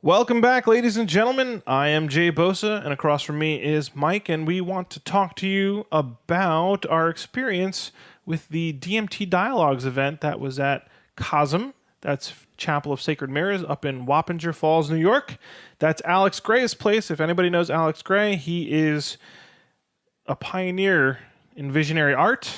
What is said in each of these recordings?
Welcome back, ladies and gentlemen. I am Jay Bosa, and across from me is Mike, and we want to talk to you about our experience with the DMT Dialogues event that was at CoSM. That's Chapel of Sacred Mirrors up in Wappinger Falls, New York. That's Alex Gray's place. If anybody knows Alex Gray, he is a pioneer in visionary art,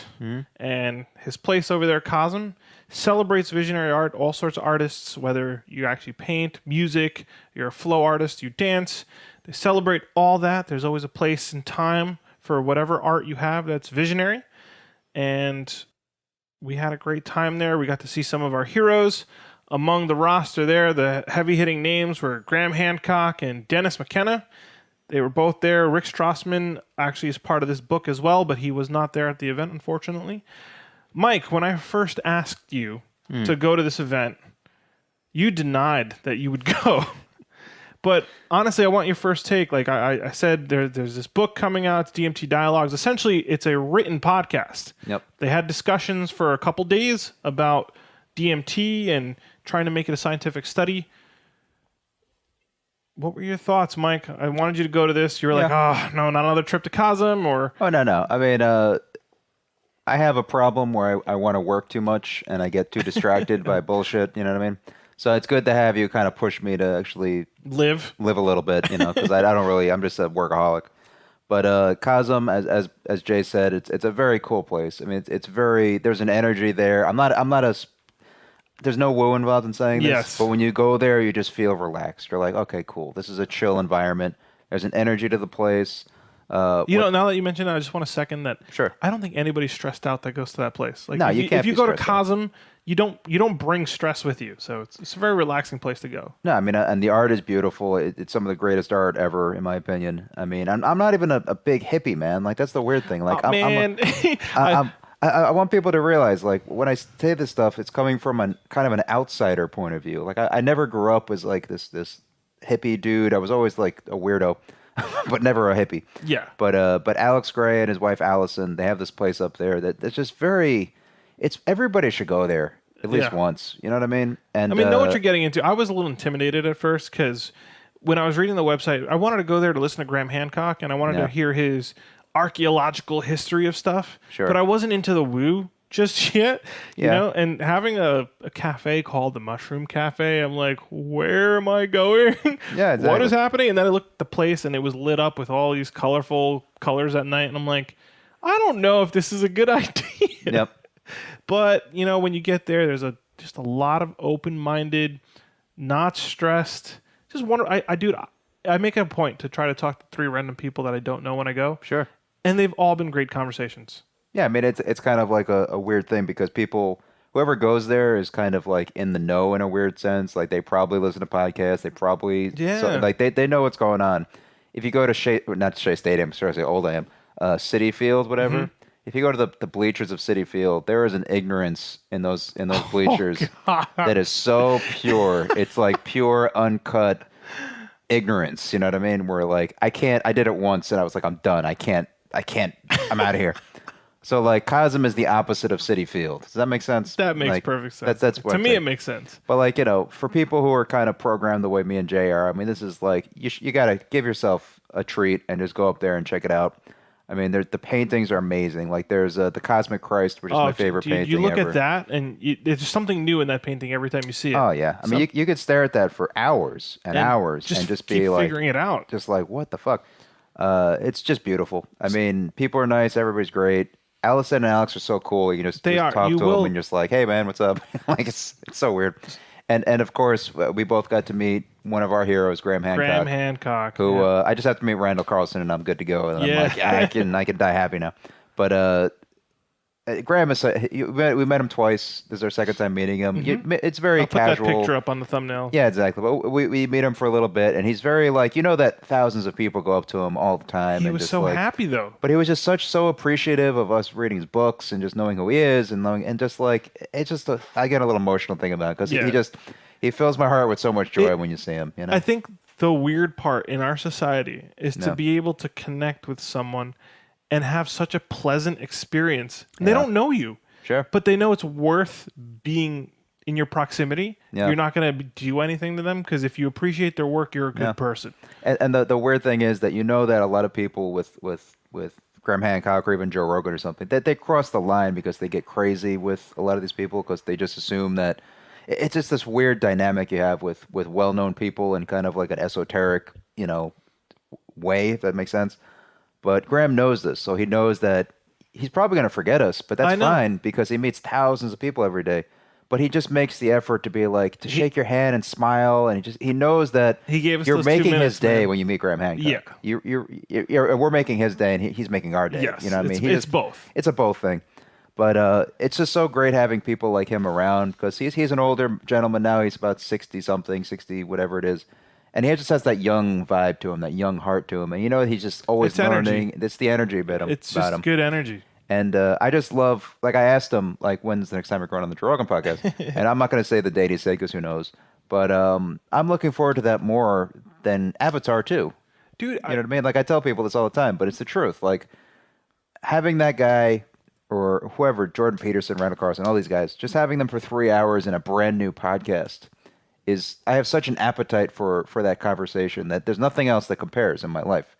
and his place over there, CoSM, celebrates visionary art, all sorts of artists, whether you actually paint, music, you're a flow artist, you dance. They celebrate all that. There's always a place and time for whatever art you have that's visionary. And we had a great time there. We got to see some of our heroes. Among the roster there, the heavy-hitting names were Graham Hancock and Dennis McKenna. They were both there. Rick Strassman actually is part of this book as well, but he was not there at the event, unfortunately. Mike, when I first asked you to go to this event, you denied that you would go. But honestly, I want your first take. Like I said, there's this book coming out, it's DMT Dialogues. Essentially, it's a written podcast. Yep. They had discussions for a couple days about DMT and trying to make it a scientific study. What were your thoughts, Mike? I wanted you to go to this. You were like, oh, no, not another trip to CoSM, or... Oh, no. I mean, I have a problem where I want to work too much and I get too distracted by bullshit, you know what I mean? So it's good to have you kind of push me to actually... Live a little bit, you know, because I don't really... I'm just a workaholic. But CoSM, as Jay said, it's a very cool place. I mean, it's very... There's an energy there. I'm not a... There's no woo involved in saying this, Yes. but when you go there, you just feel relaxed. You're like, okay, cool. This is a chill environment. There's an energy to the place. Now that you mentioned that, I just want to second that. Sure. I don't think anybody's stressed out that goes to that place. Like, No, you can't if you be go to stressed out. CoSM, you don't bring stress with you. So it's a very relaxing place to go. No, I mean, and the art is beautiful. It's some of the greatest art ever, in my opinion. I mean, I'm not even a big hippie, man. Like, that's the weird thing. Like, I want people to realize, like, when I say this stuff, it's coming from a kind of an outsider point of view. Like, I never grew up as like this hippie dude. I was always like a weirdo, but never a hippie. Yeah. But Alex Gray and his wife Alyson, they have this place up there that's just very. It's everybody should go there at least once. You know what I mean? And I mean, know what you're getting into. I was a little intimidated at first because when I was reading the website, I wanted to go there to listen to Graham Hancock, and I wanted to hear his archaeological history of stuff. Sure. But I wasn't into the woo just yet, you know? And having a cafe called the Mushroom Cafe, I'm like, where am I going? Yeah, exactly. What is happening? And then I looked at the place, and it was lit up with all these colorful colors at night, and I'm like, I don't know if this is a good idea. Yep. But, you know, when you get there, there's just a lot of open-minded, not stressed. Just wonder, I make it a point to try to talk to 3 random people that I don't know when I go. Sure. And they've all been great conversations. Yeah, I mean, it's kind of like a weird thing because whoever goes there is kind of like in the know in a weird sense. Like, they probably listen to podcasts. They probably... they know what's going on. If you go to not Shea Stadium, sorry, I say Oldham, City Field, whatever. If you go to the bleachers of City Field, there is an ignorance in those bleachers that is so pure. It's like pure, uncut ignorance. You know what I mean? Where like I did it once and I was like, I'm done. I can't. I'm out of here. So like CoSM is the opposite of City Field. Does that make sense? That makes like, perfect sense. That's what to I'm me, saying. it makes sense. But like, you know, for people who are kind of programmed the way me and Jay are, I mean, this is like you got to give yourself a treat and just go up there and check it out. I mean, the paintings are amazing. Like there's the Cosmic Christ, which is my favorite painting You look ever. at that, and there's something new in that painting every time you see it. Oh yeah, I mean, you could stare at that for hours and hours and just keep be like figuring it out. just like what the fuck. It's just beautiful. I mean, people are nice. Everybody's great. Allison and Alex are so cool. You just talk to them and you're just like, hey man, what's up? Like it's so weird. And of course, we both got to meet one of our heroes, Graham Hancock. Who I just have to meet Randall Carlson and I'm good to go. And I'm like, I can die happy now. But Graham is we met him twice. This is our second time meeting him. It's very I'll casual. Put that picture up on the thumbnail. Yeah, exactly. But we meet him for a little bit, and he's very like that thousands of people go up to him all the time. He and was just so like, happy though. But he was just so appreciative of us reading his books and just knowing who he is and just like it's just I get a little emotional thing about it because he fills my heart with so much joy when you see him. You know? I think the weird part in our society is to be able to connect with someone and have such a pleasant experience. And they don't know you. Sure. But they know it's worth being in your proximity, you're not going to do anything to them, because if you appreciate their work, you're a good person. And the weird thing is that that a lot of people with Graham Hancock or even Joe Rogan or something, that they cross the line because they get crazy with a lot of these people, because they just assume that it's just this weird dynamic you have with well-known people and kind of like an esoteric, way, if that makes sense. But Graham knows this, so he knows that he's probably going to forget us, but that's fine because he meets thousands of people every day. But he just makes the effort to be like, to shake your hand and smile, and he knows that you're making his day when you meet Graham Hancock. Yeah, we're making his day, and he's making our day. Yes, you know what I mean? It's both. It's a both thing. But it's just so great having people like him around, because he's an older gentleman now. He's about 60-something, 60, whatever it is. And he just has that young vibe to him, that young heart to him. And he's just always learning. Energy. It's the energy about him. It's just good energy. And I just love, like, I asked him, like, when's the next time we're going on the Joe Rogan podcast? And I'm not going to say the date he said, because who knows. But I'm looking forward to that more than Avatar 2. Dude, you know what I mean? Like, I tell people this all the time, but it's the truth. Like, having that guy or whoever, Jordan Peterson, Randall Carlson, all these guys, just having them for 3 hours in a brand new podcast I have such an appetite for that conversation that there's nothing else that compares in my life.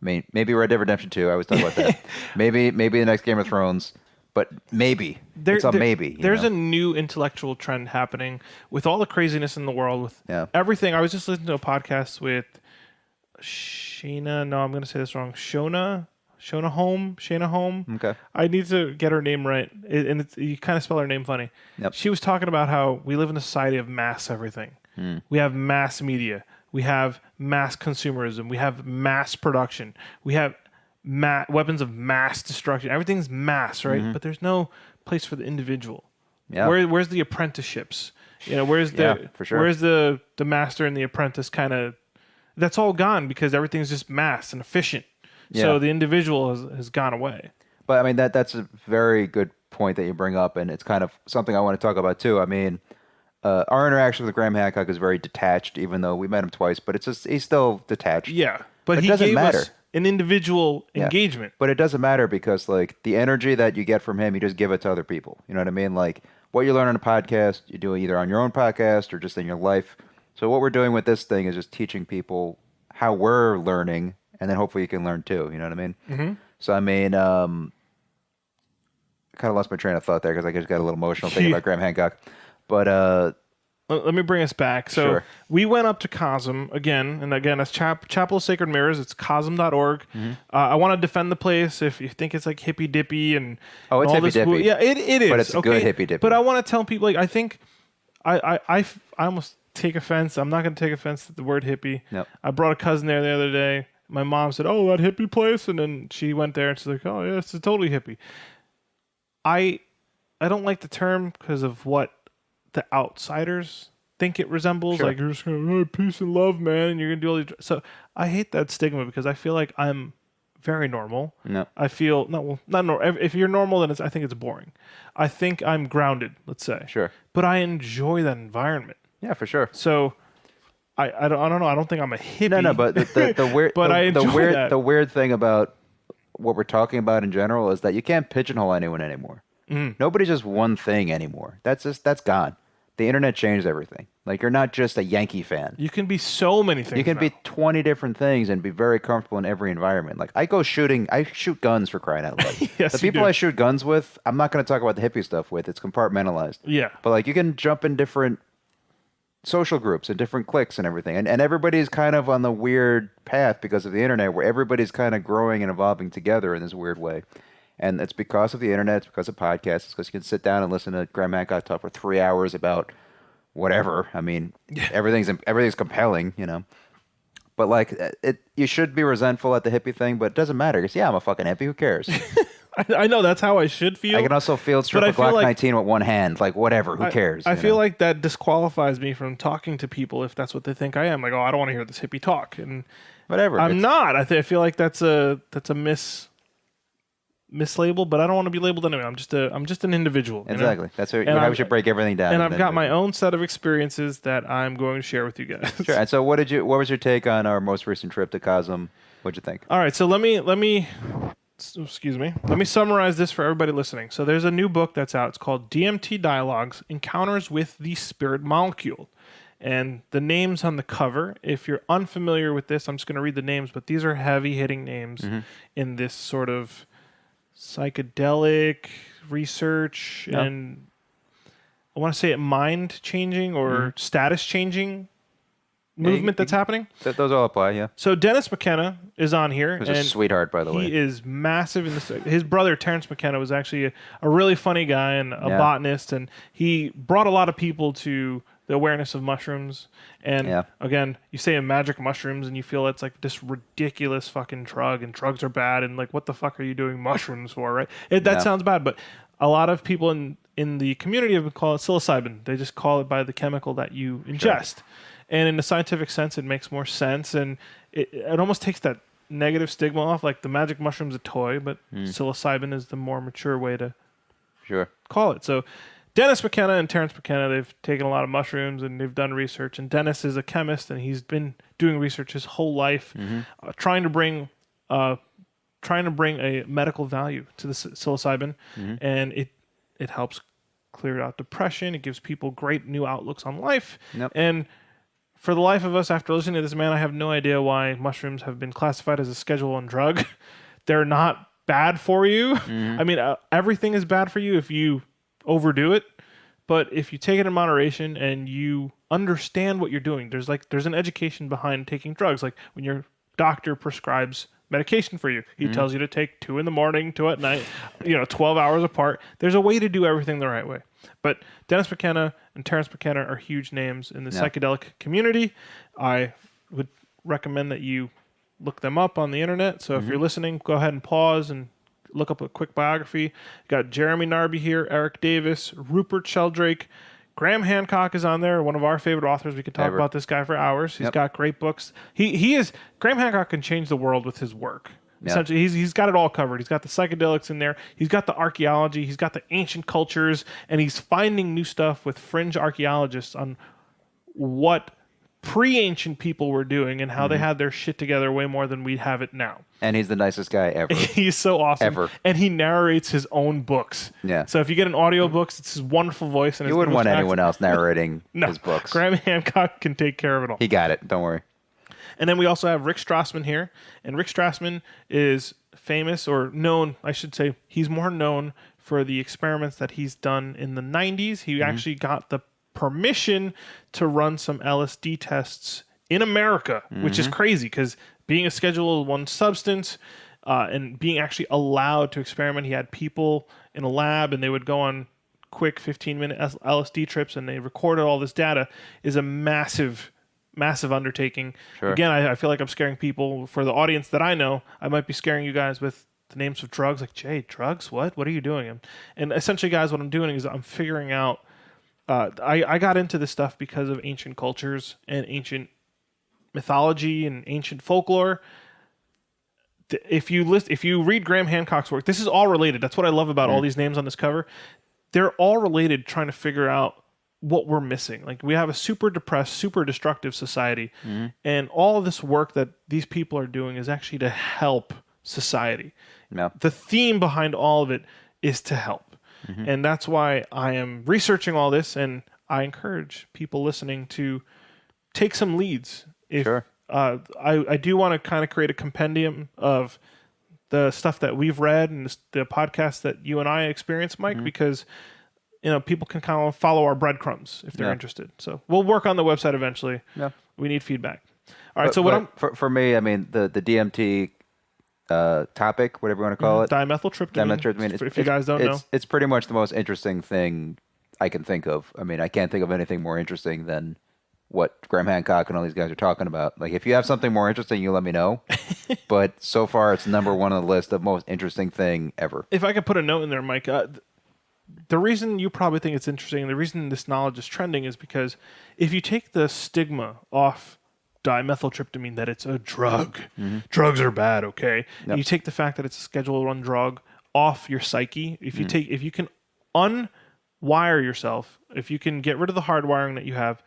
I mean, maybe Red Dead Redemption 2. I was talking about that. maybe the next Game of Thrones, but maybe. It's a maybe. There's a new intellectual trend happening with all the craziness in the world, with everything. I was just listening to a podcast with Shana. No, I'm going to say this wrong. Shana Home. Okay. I need to get her name right. You kind of spell her name funny. Yep. She was talking about how we live in a society of mass everything. We have mass media. We have mass consumerism. We have mass production. We have weapons of mass destruction. Everything's mass, right? But there's no place for the individual. Yeah. Where's the apprenticeships? Where's the master and the apprentice kind of? That's all gone because everything's just mass and efficient. Yeah. So the individual has gone away. But I mean that's a very good point that you bring up, and it's kind of something I want to talk about too. I mean, our interaction with Graham Hancock is very detached, even though we met him twice. But it's just he's still detached. Yeah, but he gave us an individual engagement. But it doesn't matter because like the energy that you get from him, you just give it to other people. You know what I mean? Like what you learn on a podcast, you do it either on your own podcast or just in your life. So what we're doing with this thing is just teaching people how we're learning. And then hopefully you can learn too. You know what I mean? Mm-hmm. So, I mean, I kind of lost my train of thought there because I just got a little emotional thinking about Graham Hancock. But let me bring us back. So we went up to CoSM again. And again, that's Chapel of Sacred Mirrors. It's CoSM.org. Mm-hmm. I want to defend the place if you think it's like hippy dippy and it's all hippy dippy. Yeah, it is. But it's good hippy dippy. But I want to tell people, like, I think I almost take offense. I'm not going to take offense to the word hippie. Nope. I brought a cousin there the other day. My mom said, "Oh, that hippie place," and then she went there and she's like, "Oh, yeah, it's totally hippie." I don't like the term because of what the outsiders think it resembles. Sure. Like you're just gonna peace and love, man, and you're gonna do all these. So I hate that stigma because I feel like I'm very normal. No, I feel not normal. If you're normal, then I think it's boring. I think I'm grounded. Let's say sure, but I enjoy that environment. Yeah, for sure. So. I don't know. I don't think I'm a hippie. No, but the weird, but I enjoy that. The weird thing about what we're talking about in general is that you can't pigeonhole anyone anymore. Nobody's just one thing anymore. That's gone. The internet changed everything. Like you're not just a Yankee fan. You can be so many things. You can be 20 different things and be very comfortable in every environment. Like I shoot guns for crying out loud. Yes, the people I shoot guns with, I'm not going to talk about the hippie stuff with. It's compartmentalized. Yeah. But like you can jump in different social groups and different cliques and everything. And everybody's kind of on the weird path because of the internet where everybody's kind of growing and evolving together in this weird way. And it's because of the internet, it's because of podcasts, it's because you can sit down and listen to Graham Hancock talk for 3 hours about whatever. I mean, everything's compelling, you know. But like you should be resentful at the hippie thing, but it doesn't matter. Because I'm a fucking hippie, who cares? I know that's how I should feel. I can also field strip a Glock 19 with one hand. Like, whatever. Who cares? I feel like that disqualifies me from talking to people if that's what they think I am. Like, oh, I don't want to hear this hippie talk. And whatever. I'm not. I feel like that's a mislabel, but I don't want to be labeled anyway. I'm just an individual. Exactly. You know? That's how we should break everything down. And I've got my own set of experiences that I'm going to share with you guys. Sure. And so what was your take on our most recent trip to CoSM? What'd you think? All right. So let me excuse me. Let me summarize this for everybody listening. So there's a new book that's out. It's called DMT Dialogues: Encounters with the Spirit Molecule. And the names on the cover, if you're unfamiliar with this, I'm just going to read the names, but these are heavy-hitting names in this sort of psychedelic research and I want to say it mind-changing or status-changing movement that's happening. Those all apply, yeah. So Dennis McKenna is on here. Who's a sweetheart, by the way. He is massive in this. His brother, Terrence McKenna, was actually a really funny guy and a botanist, and he brought a lot of people to the awareness of mushrooms. And again, you say a magic mushrooms and you feel it's like this ridiculous fucking drug and drugs are bad and like, what the fuck are you doing mushrooms for, right? That sounds bad, but a lot of people in the community have been called psilocybin. They just call it by the chemical that you ingest. Sure. And in the scientific sense, it makes more sense. And it almost takes that negative stigma off. Like the magic mushroom's a toy, but psilocybin is the more mature way to call it. So Dennis McKenna and Terrence McKenna, they've taken a lot of mushrooms and they've done research. And Dennis is a chemist and he's been doing research his whole life, trying to bring a medical value to the psilocybin. And it helps clear out depression. It gives people great new outlooks on life. And for the life of us, after listening to this man, I have no idea why mushrooms have been classified as a Schedule I drug. They're not bad for you. I mean, everything is bad for you if you overdo it. But if you take it in moderation and you understand what you're doing, there's an education behind taking drugs. Like when your doctor prescribes medication for you, he tells you to take 2 in the morning, 2 at night, 12 hours apart. There's a way to do everything the right way. But Dennis McKenna and Terrence McKenna are huge names in the psychedelic community. I would recommend that you look them up on the internet. So if you're listening, go ahead and pause and look up a quick biography. Got Jeremy Narby here, Eric Davis, Rupert Sheldrake, Graham Hancock is on there, one of our favorite authors. We could talk about this guy for hours. He's got great books. Graham Hancock can change the world with his work. Essentially, he's got it all covered. He's got the psychedelics in there. He's got the archaeology. He's got the ancient cultures, and he's finding new stuff with fringe archaeologists on what pre-ancient people were doing and how they had their shit together way more than we have it now. And he's the nicest guy ever. He's so awesome. Ever. And he narrates his own books. Yeah. So if you get an audiobook, it's his wonderful voice. And you wouldn't want anyone else narrating his books. Graham Hancock can take care of it all. He got it. Don't worry. And then we also have Rick Strassman here. And Rick Strassman is famous, or known, I should say, he's more known for the experiments that he's done in the 90s. He actually got the permission to run some LSD tests in America, which is crazy because being a Schedule I substance and being actually allowed to experiment, he had people in a lab and they would go on quick 15-minute LSD trips and they recorded all this data, is a massive undertaking. Sure. Again, I feel like I'm scaring people. For the audience that I know, I might be scaring you guys with the names of drugs. Like, Jay, drugs? What are you doing? And essentially, guys, what I'm doing is I'm figuring out. I got into this stuff because of ancient cultures and ancient mythology and ancient folklore. If you read Graham Hancock's work, this is all related. That's what I love about all these names on this cover. They're all related, trying to figure out what we're missing. Like, we have a super depressed, super destructive society, and all of this work that these people are doing is actually to help society. No. The theme behind all of it is to help. And that's why I am researching all this, and I encourage people listening to take some leads. I do want to kind of create a compendium of the stuff that we've read and the podcasts that you and I experience, Mike, because people can kind of follow our breadcrumbs if they're interested. So we'll work on the website eventually. Yeah. We need feedback. All right. For me, I mean, the DMT topic, whatever you want to call it. Dimethyltryptamine. If you guys don't know. It's pretty much the most interesting thing I can think of. I mean, I can't think of anything more interesting than what Graham Hancock and all these guys are talking about. Like, if you have something more interesting, you let me know. But so far, it's number one on the list of most interesting thing ever. If I could put a note in there, Mike, the reason you probably think it's interesting, the reason this knowledge is trending is because if you take the stigma off dimethyltryptamine, that it's a drug, drugs are bad, okay? And you take the fact that it's a Schedule I drug off your psyche, if you can unwire yourself, if you can get rid of the hardwiring that you have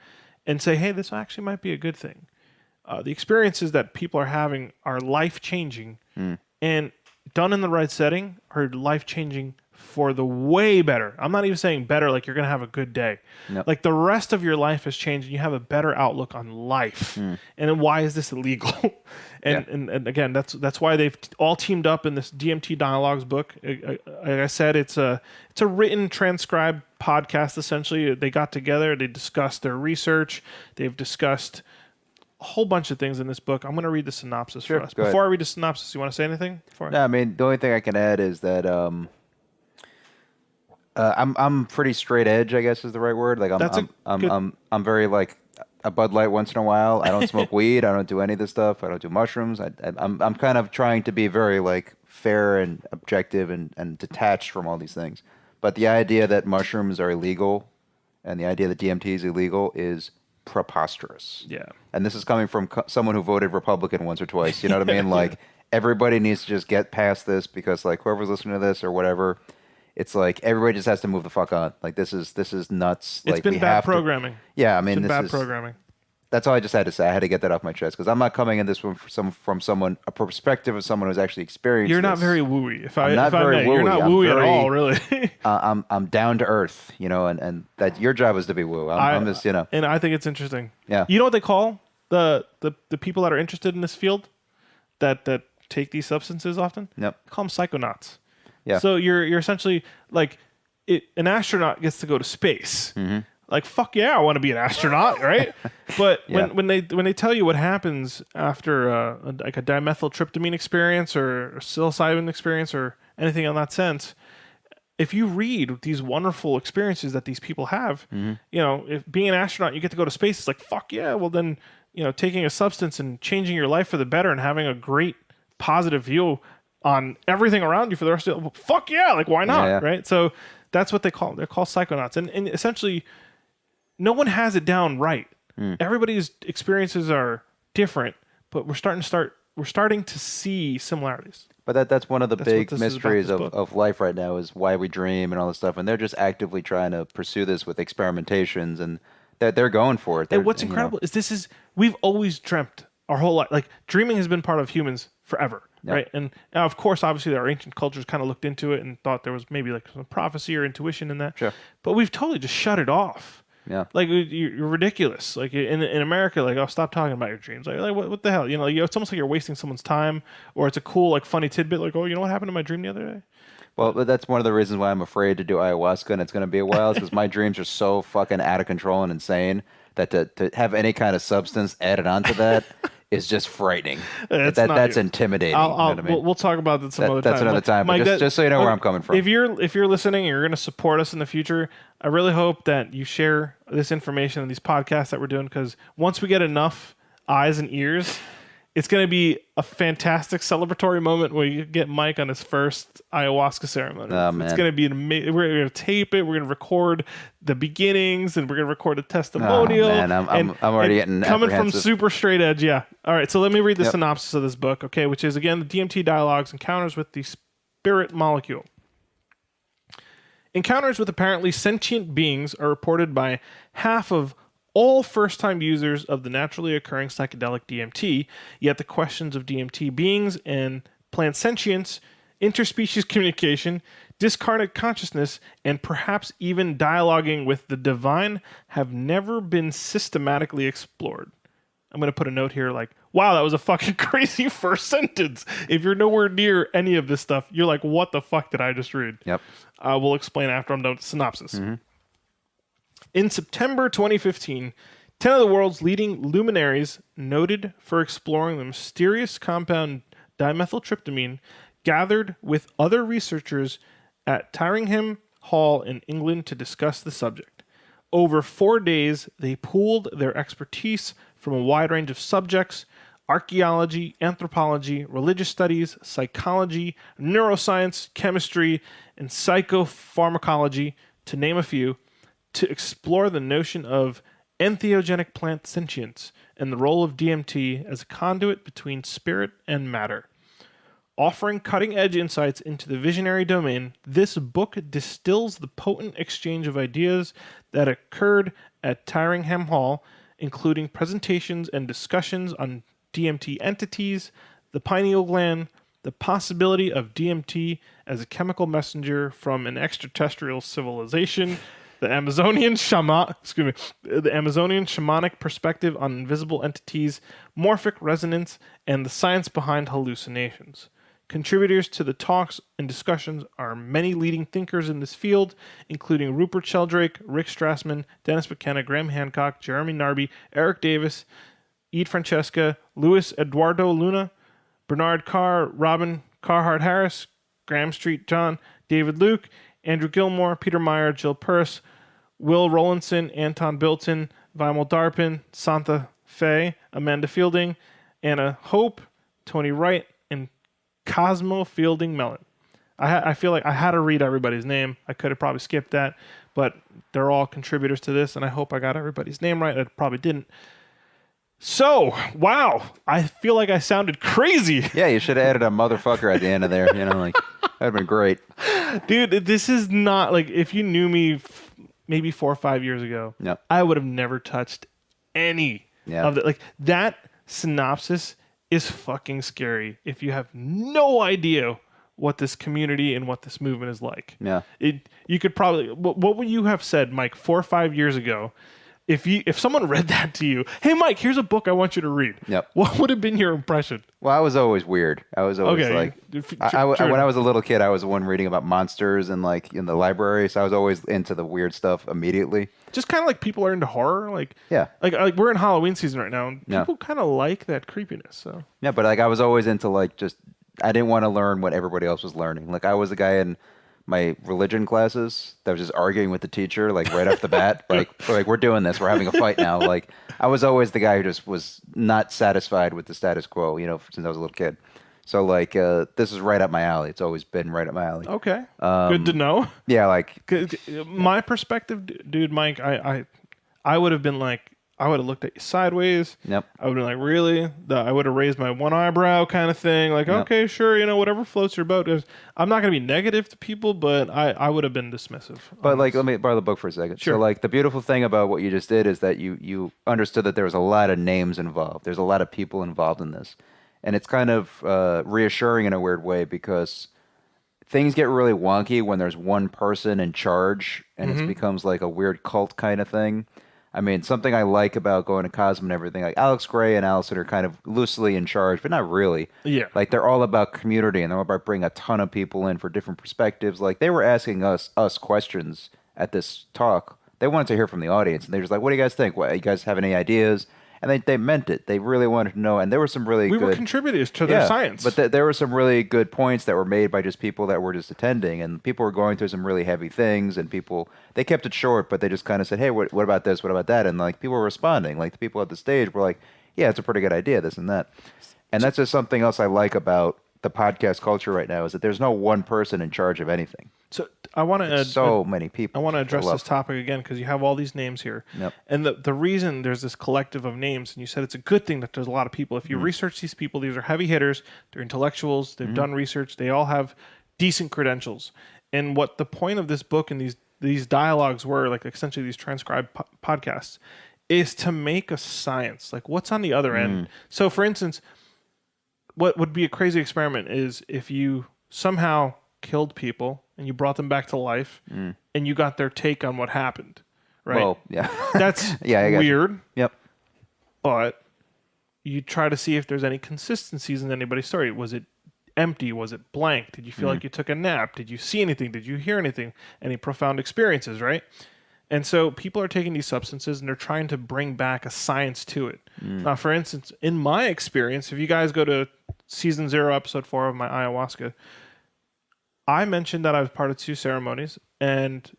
and say, hey, this actually might be a good thing. The experiences that people are having are life-changing, and done in the right setting, are life-changing for the way better. I'm not even saying better like you're going to have a good day. Yep. Like the rest of your life has changed and you have a better outlook on life. And then why is this illegal? and again, that's why they've all teamed up in this DMT Dialogues book. Like I said, it's a written, transcribed podcast, essentially. They got together, they discussed their research, they've discussed a whole bunch of things in this book. I'm going to read the synopsis for us. Before I read the synopsis, you want to say anything? No, I mean, the only thing I can add is that I'm pretty straight edge, I guess is the right word. Like I'm very like a Bud Light once in a while. I don't smoke weed. I don't do any of this stuff. I don't do mushrooms. I'm kind of trying to be very like fair and objective and detached from all these things. But the idea that mushrooms are illegal and the idea that DMT is illegal is preposterous. Yeah. And this is coming from someone who voted Republican once or twice. You know what I mean? Like everybody needs to just get past this because like whoever's listening to this or whatever, it's like everybody just has to move the fuck on. Like this is nuts. It's like been bad programming. Yeah, I mean, it's been bad programming. That's all I just had to say. I had to get that off my chest because I'm not coming in this one from someone, a perspective of someone who's actually experienced. You're not this. very wooey. I'm not very wooey. You're not wooey at all, really. I'm down to earth, you know, and that your job is to be woo. I'm just, you know. And I think it's interesting. Yeah. You know what they call the people that are interested in this field, that take these substances often? Yep. They call them psychonauts. Yeah. So you're essentially like an astronaut gets to go to space. Mm-hmm. Like fuck yeah, I want to be an astronaut, right? But when they tell you what happens after like a dimethyltryptamine experience or a psilocybin experience or anything in that sense, if you read these wonderful experiences that these people have, you know, if being an astronaut, you get to go to space. It's like fuck yeah. Well then, you know, taking a substance and changing your life for the better and having a great positive view on everything around you for the rest of it. Fuck yeah, like why not, right? So that's what they're called psychonauts, and essentially. No one has it down right. Everybody's experiences are different, but we're starting to see similarities. But that's one of the big mysteries of life right now is why we dream and all this stuff. And they're just actively trying to pursue this with experimentations, and they're going for it. And what's incredible is we've always dreamt our whole life. Like dreaming has been part of humans forever, right? And now, of course, obviously, our ancient cultures kind of looked into it and thought there was maybe like some prophecy or intuition in that. Sure. But we've totally just shut it off. Yeah, like you're ridiculous. Like in America, like oh, stop talking about your dreams. Like what the hell? You know, it's almost like you're wasting someone's time, or it's a cool like funny tidbit. Like oh, you know what happened to my dream the other day? Well, that's one of the reasons why I'm afraid to do ayahuasca, and it's going to be a while, because my dreams are so fucking out of control and insane that to have any kind of substance added onto that is just frightening. That's intimidating. You know what I mean? We'll talk about that some other time. That's another time. Mike, but just so you know where I'm coming from. If you're listening and you're going to support us in the future, I really hope that you share this information and these podcasts that we're doing, because once we get enough eyes and ears, it's going to be a fantastic celebratory moment when you get Mike on his first ayahuasca ceremony. Oh, man. It's going to be amazing. We're going to tape it. We're going to record the beginnings, and we're going to record a testimonial. Oh, man, I'm already getting coming from super straight edge. Yeah. All right. So let me read the synopsis of this book. Okay, which is again the DMT Dialogues: Encounters with the Spirit Molecule. Encounters with apparently sentient beings are reported by half of all first-time users of the naturally occurring psychedelic DMT, yet the questions of DMT beings and plant sentience, interspecies communication, discarnate consciousness, and perhaps even dialoguing with the divine have never been systematically explored. I'm going to put a note here like, wow, that was a fucking crazy first sentence. If you're nowhere near any of this stuff, you're like, what the fuck did I just read? Yep. We'll explain after I'm done with the synopsis. In September 2015, 10 of the world's leading luminaries, noted for exploring the mysterious compound dimethyltryptamine, gathered with other researchers at Tyringham Hall in England to discuss the subject. Over 4 days, they pooled their expertise from a wide range of subjects: archaeology, anthropology, religious studies, psychology, neuroscience, chemistry, and psychopharmacology, to name a few, to explore the notion of entheogenic plant sentience and the role of DMT as a conduit between spirit and matter. Offering cutting-edge insights into the visionary domain, this book distills the potent exchange of ideas that occurred at Tyringham Hall, including presentations and discussions on DMT entities, the pineal gland, the possibility of DMT as a chemical messenger from an extraterrestrial civilization, the Amazonian shamanic perspective on invisible entities, morphic resonance, and the science behind hallucinations. Contributors to the talks and discussions are many leading thinkers in this field, including Rupert Sheldrake, Rick Strassman, Dennis McKenna, Graham Hancock, Jeremy Narby, Eric Davis, Ede Francesca, Luis Eduardo Luna, Bernard Carr, Robin Carhart Harris, Graham Street John, David Luke, Andrew Gilmore, Peter Meyer, Jill Purse, Will Rowlandson, Anton Bilton, Vimal Darpin, Santa Fe, Amanda Fielding, Anna Hope, Tony Wright, and Cosmo Fielding Mellon. I feel like I had to read everybody's name. I could have probably skipped that, but they're all contributors to this, and I hope I got everybody's name right. I probably didn't. So, wow, I feel like I sounded crazy. Yeah, you should have added a motherfucker at the end of there. You know, like, that'd been great. Dude, this is not, like, if you knew me maybe 4 or 5 years ago, Yep. I would have never touched any of that. Like, that synopsis is fucking scary if you have no idea what this community and what this movement is like. Yeah. You could probably, what would you have said, Mike, 4 or 5 years ago? If someone read that to you, hey, Mike, here's a book I want you to read. Yep. What would have been your impression? Well, I was always weird. I was always like, when I was a little kid, I was the one reading about monsters and like in the library. So I was always into the weird stuff immediately. Just kind of like people are into horror. Like, yeah. Like we're in Halloween season right now. And people kind of like that creepiness. So yeah, but like I was always into like I didn't want to learn what everybody else was learning. Like I was the guy in my religion classes that was just arguing with the teacher like right off the bat, like we're doing this, we're having a fight now. Like I was always the guy who just was not satisfied with the status quo, you know, since I was a little kid. So like this is right up my alley. It's always been right up my alley. Okay, good to know. Yeah, like my perspective, dude, Mike, I would have been like, I would have looked at you sideways. Yep. I would have been like, really? I would have raised my one eyebrow kind of thing. Like, okay, sure, you know, whatever floats your boat. I'm not going to be negative to people, but I would have been dismissive. But like, let me borrow the book for a second. Sure. So like the beautiful thing about what you just did is that you understood that there was a lot of names involved. There's a lot of people involved in this. And it's kind of reassuring in a weird way because things get really wonky when there's one person in charge and it becomes like a weird cult kind of thing. I mean, something I like about going to CoSM and everything, like Alex Gray and Alyson are kind of loosely in charge, but not really. Yeah. Like they're all about community and they're all about bringing a ton of people in for different perspectives. Like they were asking us questions at this talk. They wanted to hear from the audience and they're just like, what do you guys think? What, you guys have any ideas? And they meant it. They really wanted to know. And there were some really we good... were contributors to their science. But there were some really good points that were made by just people that were just attending. And people were going through some really heavy things. And people... They kept it short, but they just kind of said, hey, what about this? What about that? And like people were responding. Like the people at the stage were like, yeah, it's a pretty good idea, this and that. And that's just something else I like about the podcast culture right now is that there's no one person in charge of anything. So I want to many people. I want to address this topic again because you have all these names here. Yep. And the reason there's this collective of names, and you said it's a good thing that there's a lot of people. If you research these people, these are heavy hitters. They're intellectuals. They've done research. They all have decent credentials. And what the point of this book and these dialogues were, like essentially these transcribed podcasts, is to make a science. Like what's on the other end. So for instance, what would be a crazy experiment is if you somehow killed people and you brought them back to life and you got their take on what happened, right? Well, yeah. That's I weird. You. Yep. But you try to see if there's any consistencies in anybody's story. Was it empty? Was it blank? Did you feel like you took a nap? Did you see anything? Did you hear anything? Any profound experiences, right? And so people are taking these substances and they're trying to bring back a science to it. Now, for instance, in my experience, if you guys go to season 0, episode 4 of my ayahuasca, I mentioned that I was part of 2 ceremonies and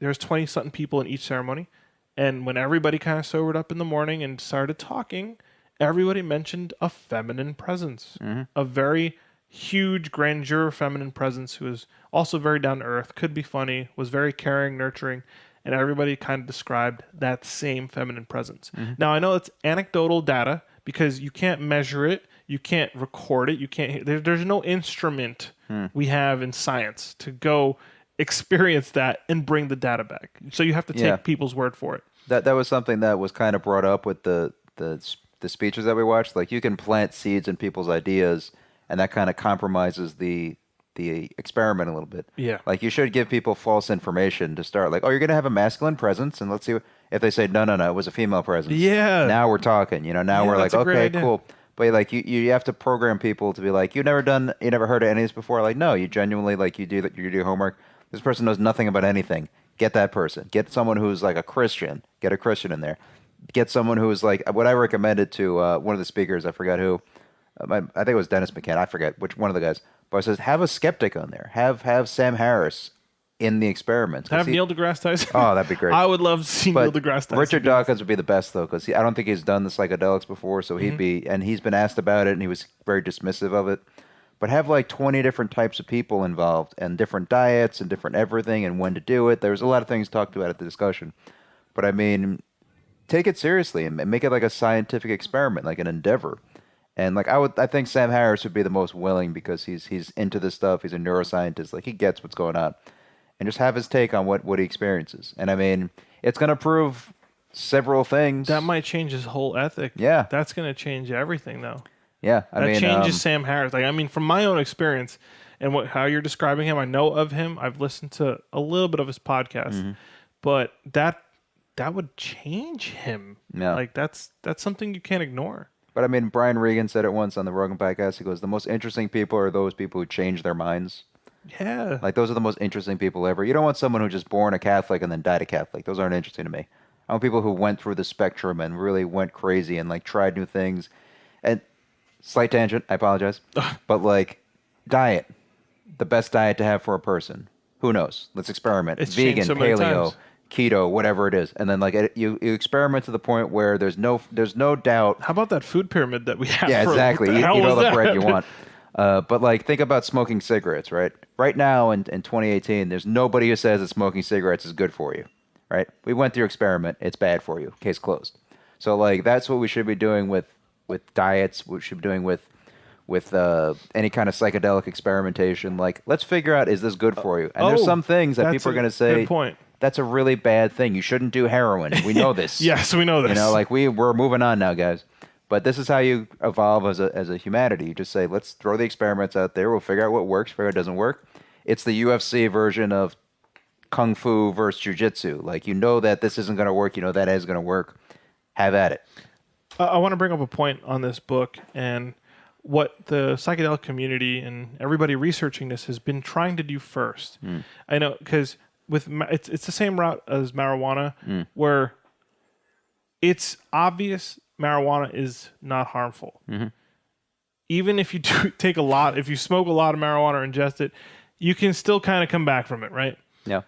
there's 20-something people in each ceremony. And when everybody kind of sobered up in the morning and started talking, everybody mentioned a feminine presence, a very huge grandeur feminine presence who was also very down to earth, could be funny, was very caring, nurturing, and everybody kind of described that same feminine presence. Now, I know it's anecdotal data because you can't measure it, you can't record it, you can't. There's no instrument we have in science to go experience that and bring the data back. So you have to take people's word for it. That was something that was kind of brought up with the speeches that we watched. Like you can plant seeds in people's ideas, and that kind of compromises the experiment a little bit. Yeah. Like you should give people false information to start. Like, oh, you're gonna have a masculine presence, and let's see if they say no, it was a female presence. Yeah. Now we're talking. Now we're like, okay, cool. But like you have to program people to be like, you never heard of any of this before. Like, no, you genuinely like you do your homework. This person knows nothing about anything. Get that person. Get someone who's like a Christian. Get a Christian in there. Get someone who's like what I recommended to one of the speakers. I forgot who. I think it was Dennis McKenna. I forget which one of the guys. But I says, have a skeptic on there. Have Sam Harris in the experiments. Have Neil deGrasse Tyson. Oh, that'd be great. I would love to see Neil deGrasse Tyson. Richard Dawkins would be the best though, because I don't think he's done the psychedelics before, so he'd be. And he's been asked about it, and he was very dismissive of it. But have like 20 different types of people involved, and different diets, and different everything, and when to do it. There's a lot of things talked about at the discussion. But I mean, take it seriously and make it like a scientific experiment, like an endeavor. And like I think Sam Harris would be the most willing because he's into this stuff. He's a neuroscientist. Like he gets what's going on, and just have his take on what he experiences. And I mean, it's going to prove several things. That might change his whole ethic. Yeah, that's going to change everything, though. Yeah, I mean, changes Sam Harris. Like I mean, from my own experience and how you're describing him, I know of him. I've listened to a little bit of his podcast, but that would change him. Yeah, like that's something you can't ignore. But I mean, Brian Regan said it once on the Rogan podcast. He goes, the most interesting people are those people who change their minds. Yeah. Like, those are the most interesting people ever. You don't want someone who just born a Catholic and then died a Catholic. Those aren't interesting to me. I want people who went through the spectrum and really went crazy and, like, tried new things. And, slight tangent, I apologize. But, like, diet. The best diet to have for a person. Who knows? Let's experiment. It's vegan, so paleo, keto, whatever it is, and then like you experiment to the point where there's no doubt. How about that food pyramid that we have? Yeah, exactly. Eat all the bread you want. But like, think about smoking cigarettes, right? Right now in 2018, there's nobody who says that smoking cigarettes is good for you, right? We went through experiment. It's bad for you. Case closed. So like, that's what we should be doing with diets. We should be doing with any kind of psychedelic experimentation. Like, let's figure out, is this good for you? And there's some things that people are going to say, good point. That's a really bad thing. You shouldn't do heroin. We know this. Yes, we know this. Like we're moving on now, guys. But this is how you evolve as a humanity. You just say, let's throw the experiments out there. We'll figure out what works, figure out what doesn't work. It's the UFC version of Kung Fu versus Jiu-Jitsu. Like, that this isn't going to work. That is going to work. Have at it. I want to bring up a point on this book and what the psychedelic community and everybody researching this has been trying to do first. I know, because it's the same route as marijuana, where it's obvious marijuana is not harmful. Even if you take if you smoke a lot of marijuana or ingest it, you can still kind of come back from it, right? Yeah.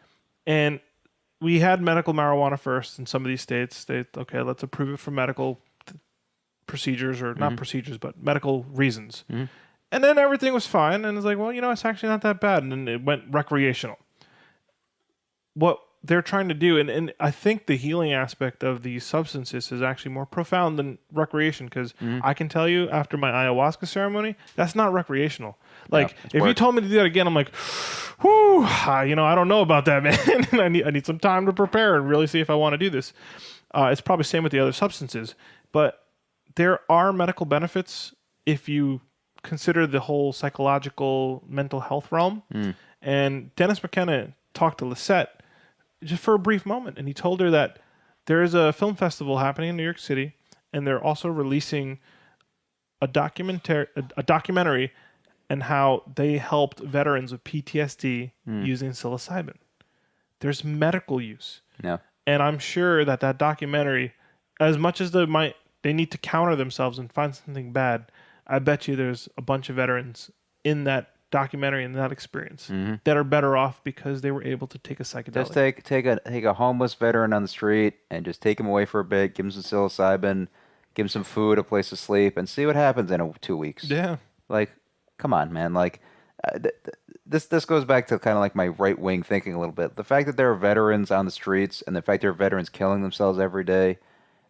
And we had medical marijuana first in some of these states. Okay, let's approve it for medical procedures, or not procedures, but medical reasons. And then everything was fine, and it's like, well, it's actually not that bad, and then it went recreational. What they're trying to do, and I think the healing aspect of these substances is actually more profound than recreation, because I can tell you, after my ayahuasca ceremony, that's not recreational. Like, if you told me to do that again, I'm like, whew, I don't know about that, man. I need some time to prepare and really see if I want to do this. It's probably the same with the other substances, but there are medical benefits if you consider the whole psychological mental health realm. And Dennis McKenna talked to Lisette just for a brief moment, and he told her that there is a film festival happening in New York City, and they're also releasing a documentary and how they helped veterans with PTSD using psilocybin. There's medical use. Yeah. And I'm sure that documentary, as much as they need to counter themselves and find something bad, I bet you there's a bunch of veterans in that documentary and that experience that are better off because they were able to take a psychedelic. Just take a homeless veteran on the street and just take him away for a bit, give him some psilocybin, give him some food, a place to sleep, and see what happens in 2 weeks. Yeah. Like, come on, man. Like, this goes back to kind of like my right-wing thinking a little bit. The fact that there are veterans on the streets and the fact there are veterans killing themselves every day,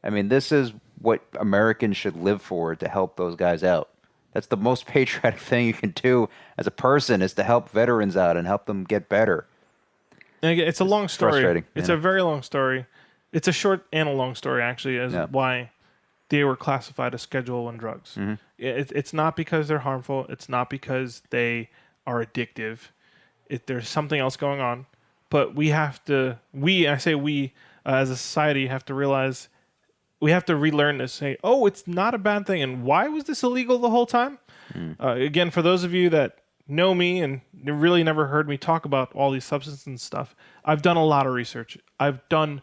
I mean, this is what Americans should live for, to help those guys out. That's the most patriotic thing you can do as a person, is to help veterans out and help them get better. And again, it's a long story. Frustrating. It's a very long story. It's a short and a long story, actually, as why they were classified as Schedule 1 drugs. It's not because they're harmful. It's not because they are addictive. There's something else going on. But we have to, I say we, as a society, have to realize we have to relearn this. Say, oh, it's not a bad thing. And why was this illegal the whole time? Again, for those of you that know me and really never heard me talk about all these substances and stuff, I've done a lot of research. I've done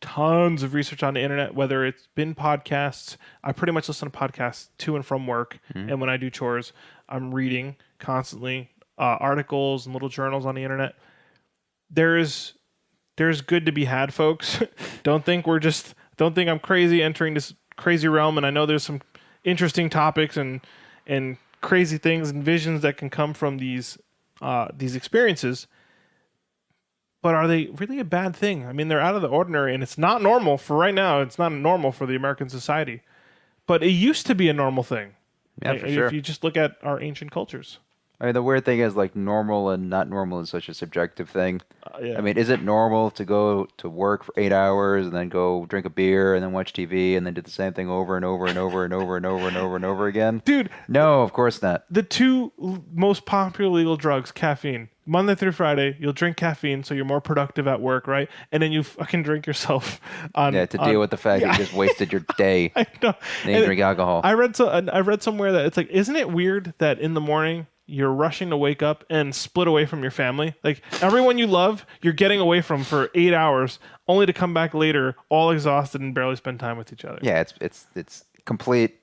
tons of research on the internet, whether it's been podcasts. I pretty much listen to podcasts to and from work. And when I do chores, I'm reading constantly articles and little journals on the internet. There's good to be had, folks. Don't think I'm crazy entering this crazy realm. And I know there's some interesting topics and crazy things and visions that can come from these experiences. But are they really a bad thing? I mean, they're out of the ordinary, and it's not normal for right now. It's not normal for the American society. But it used to be a normal thing. Yeah, for sure. If you just look at our ancient cultures. I mean, the weird thing is, like, normal and not normal is such a subjective thing. Yeah. I mean, is it normal to go to work for 8 hours and then go drink a beer and then watch TV and then do the same thing over and over and over and over and over and over and over again? Dude. No, of course not. The two most popular legal drugs, caffeine. Monday through Friday, you'll drink caffeine so you're more productive at work, right? And then you fucking drink yourself on... Yeah, to deal with the fact that you just wasted your day. I know. And you drink alcohol. I read somewhere that it's like, isn't it weird that in the morning you're rushing to wake up and split away from your family? Like, everyone you love, you're getting away from for 8 hours, only to come back later all exhausted and barely spend time with each other. Yeah, it's complete,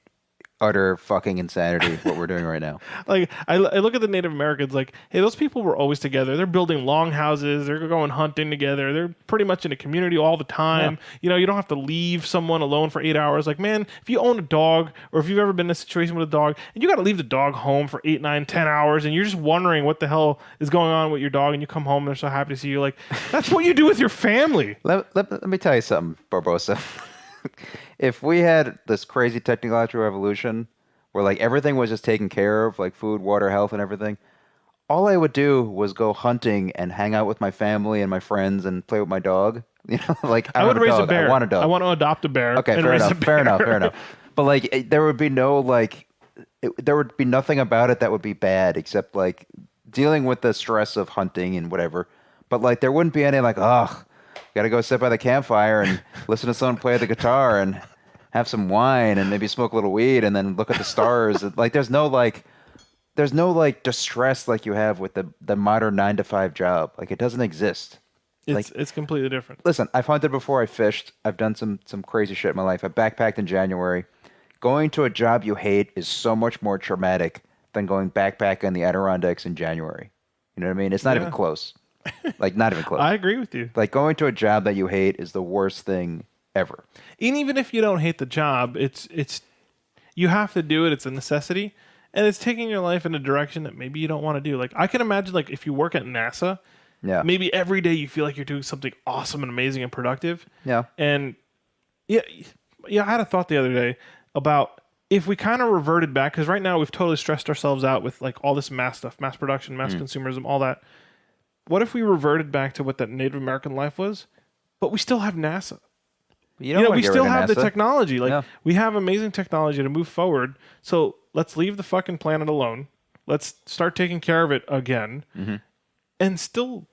utter fucking insanity what we're doing right now. Like, I look at the Native Americans like, hey, those people were always together. They're building long houses. They're going hunting together. They're pretty much in a community all the time. Yeah. You know, you don't have to leave someone alone for 8 hours. Like, man, if you own a dog, or if you've ever been in a situation with a dog, and you got to leave the dog home for 8, 9, 10 hours, and you're just wondering what the hell is going on with your dog, and you come home and they're so happy to see you. Like, that's what you do with your family. Let me tell you something, Barbosa. If we had this crazy technological revolution where, like, everything was just taken care of, like food, water, health, and everything, all I would do was go hunting and hang out with my family and my friends and play with my dog. You know, like, I would raise a bear. I want a dog. I want to adopt a bear. Okay, fair enough. But, like, there would be no, like, there would be nothing about it that would be bad except, like, dealing with the stress of hunting and whatever. But, like, there wouldn't be any, like, got to go sit by the campfire and listen to someone play the guitar and have some wine and maybe smoke a little weed and then look at the stars. Like, there's no distress like you have with the modern 9-to-5 job. Like, it doesn't exist. It's completely different. Listen, I've hunted before. I fished. I've done some crazy shit in my life. I backpacked in January. Going to a job you hate is so much more traumatic than going backpack in the Adirondacks in January. You know what I mean? It's not even close. Like, not even close. I agree with you. Like, going to a job that you hate is the worst thing ever. And even if you don't hate the job, it's you have to do it. It's a necessity, and it's taking your life in a direction that maybe you don't want to do. Like, I can imagine, like, if you work at NASA, maybe every day you feel like you're doing something awesome and amazing and productive. Yeah. And yeah, I had a thought the other day about if we kind of reverted back, because right now we've totally stressed ourselves out with, like, all this mass stuff, mass production, mass consumerism, all that. What if we reverted back to what that Native American life was, but we still have NASA? You know, we still have the technology. Like, we have amazing technology to move forward. So let's leave the fucking planet alone. Let's start taking care of it again, and still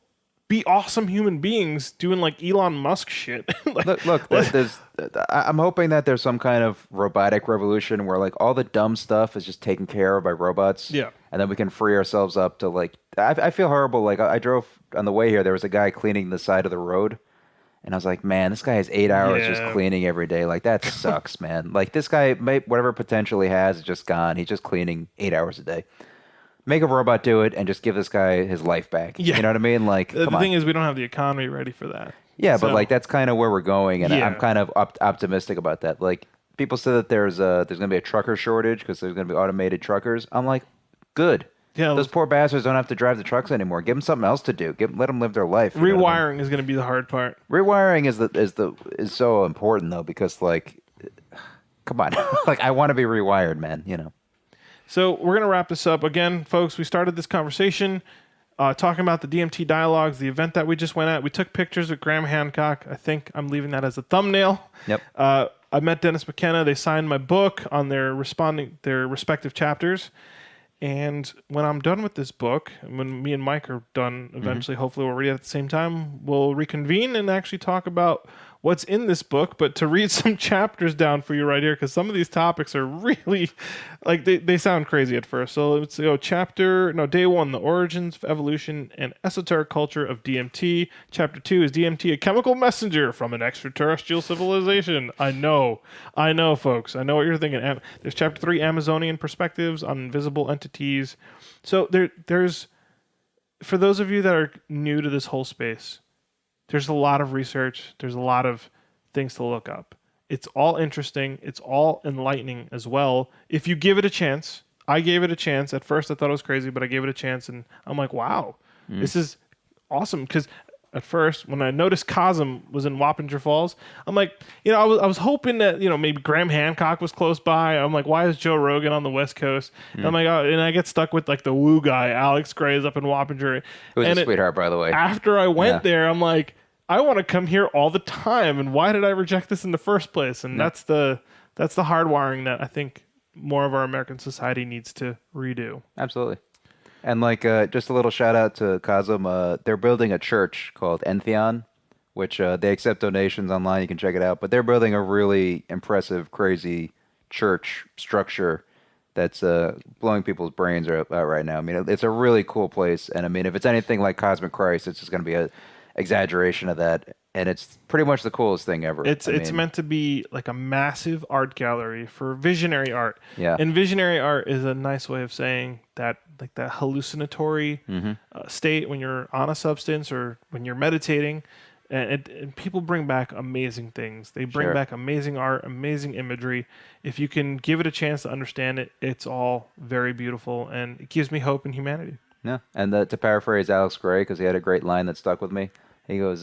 be awesome human beings doing, like, Elon Musk shit. Like, look, I'm hoping that there's some kind of robotic revolution where, like, all the dumb stuff is just taken care of by robots. Yeah. And then we can free ourselves up to, like, I feel horrible. Like, I drove on the way here. There was a guy cleaning the side of the road. And I was like, man, this guy has 8 hours just cleaning every day. Like, that sucks, man. Like, this guy, whatever potential he has is just gone. He's just cleaning 8 hours a day. Make a robot do it and just give this guy his life back. Yeah. You know what I mean? Like, the thing is, we don't have the economy ready for that. Yeah, but, like, that's kind of where we're going, and I'm kind of optimistic about that. Like, people say that there's going to be a trucker shortage because there's going to be automated truckers. I'm like, good. Yeah, those poor bastards don't have to drive the trucks anymore. Give them something else to do. Let them live their life. Rewiring is going to be the hard part. Rewiring is so important though, because, like, come on, like, I want to be rewired, man. You know. So we're going to wrap this up again, folks. We started this conversation talking about the DMT dialogues, the event that we just went at. We took pictures with Graham Hancock. I think I'm leaving that as a thumbnail. Yep. I met Dennis McKenna. They signed my book on their respective chapters. And when I'm done with this book, and when me and Mike are done, eventually, hopefully we'll read it at the same time, we'll reconvene and actually talk about what's in this book. But to read some chapters down for you right here, because some of these topics are really, like, they sound crazy at first. So let's go day 1, the origins of evolution and esoteric culture of DMT. Chapter 2 is DMT, a chemical messenger from an extraterrestrial civilization. I know, folks. I know what you're thinking. There's chapter 3, Amazonian perspectives on invisible entities. So there's, for those of you that are new to this whole space, there's a lot of research. There's a lot of things to look up. It's all interesting. It's all enlightening as well. If you give it a chance, I gave it a chance. At first, I thought it was crazy, but I gave it a chance, and I'm like, wow, this is awesome. Because at first, when I noticed CoSM was in Wappinger Falls, I'm like, I was hoping that, maybe Graham Hancock was close by. I'm like, why is Joe Rogan on the West Coast? And I'm like, and I get stuck with like the woo guy, Alex Grey, is up in Wappinger. Who's a sweetheart, by the way. After I went there, I'm like, I want to come here all the time, and why did I reject this in the first place? And that's the hardwiring that I think more of our American society needs to redo. Absolutely. And just a little shout out to CoSM. They're building a church called Entheon, which they accept donations online. You can check it out. But they're building a really impressive, crazy church structure that's blowing people's brains out right now. I mean, it's a really cool place. And I mean, if it's anything like Cosmic Christ, it's just going to be a exaggeration of that, and it's pretty much the coolest thing ever. It's meant to be like a massive art gallery for visionary art. Yeah. And visionary art is a nice way of saying that, like that hallucinatory state when you're on a substance or when you're meditating, and people bring back amazing things. They bring back amazing art, amazing imagery. If you can give it a chance to understand it, it's all very beautiful, and it gives me hope in humanity. Yeah, and to paraphrase Alex Grey, because he had a great line that stuck with me, he goes,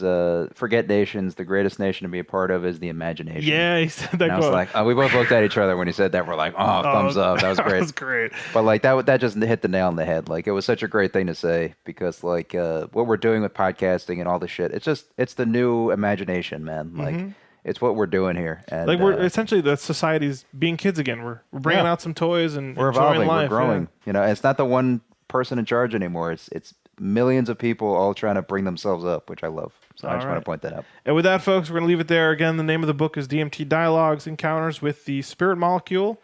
forget nations, the greatest nation to be a part of is the imagination. Yeah, he said that. And I was like, we both looked at each other when he said that. We're like, thumbs up. That was great. That was great. But like that just hit the nail on the head. Like, it was such a great thing to say, because like what we're doing with podcasting and all this shit, it's the new imagination, man. Like, it's what we're doing here. And like, we're essentially, the society's being kids again. We're bringing out some toys and we're enjoying evolving, life. we're growing. And it's not the one person in charge anymore. It's millions of people all trying to bring themselves up, which I love. So I just want to point that out. And with that, folks, we're going to leave it there. Again, the name of the book is DMT Dialogues, Encounters with the Spirit Molecule.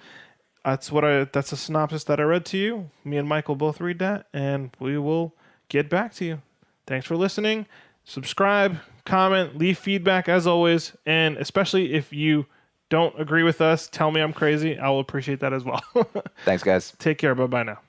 That's a synopsis that I read to you. Me and Mike will both read that, and we will get back to you. Thanks for listening. Subscribe, comment, leave feedback as always, and especially if you don't agree with us, tell me I'm crazy. I will appreciate that as well. Thanks, guys. Take care. Bye-bye now.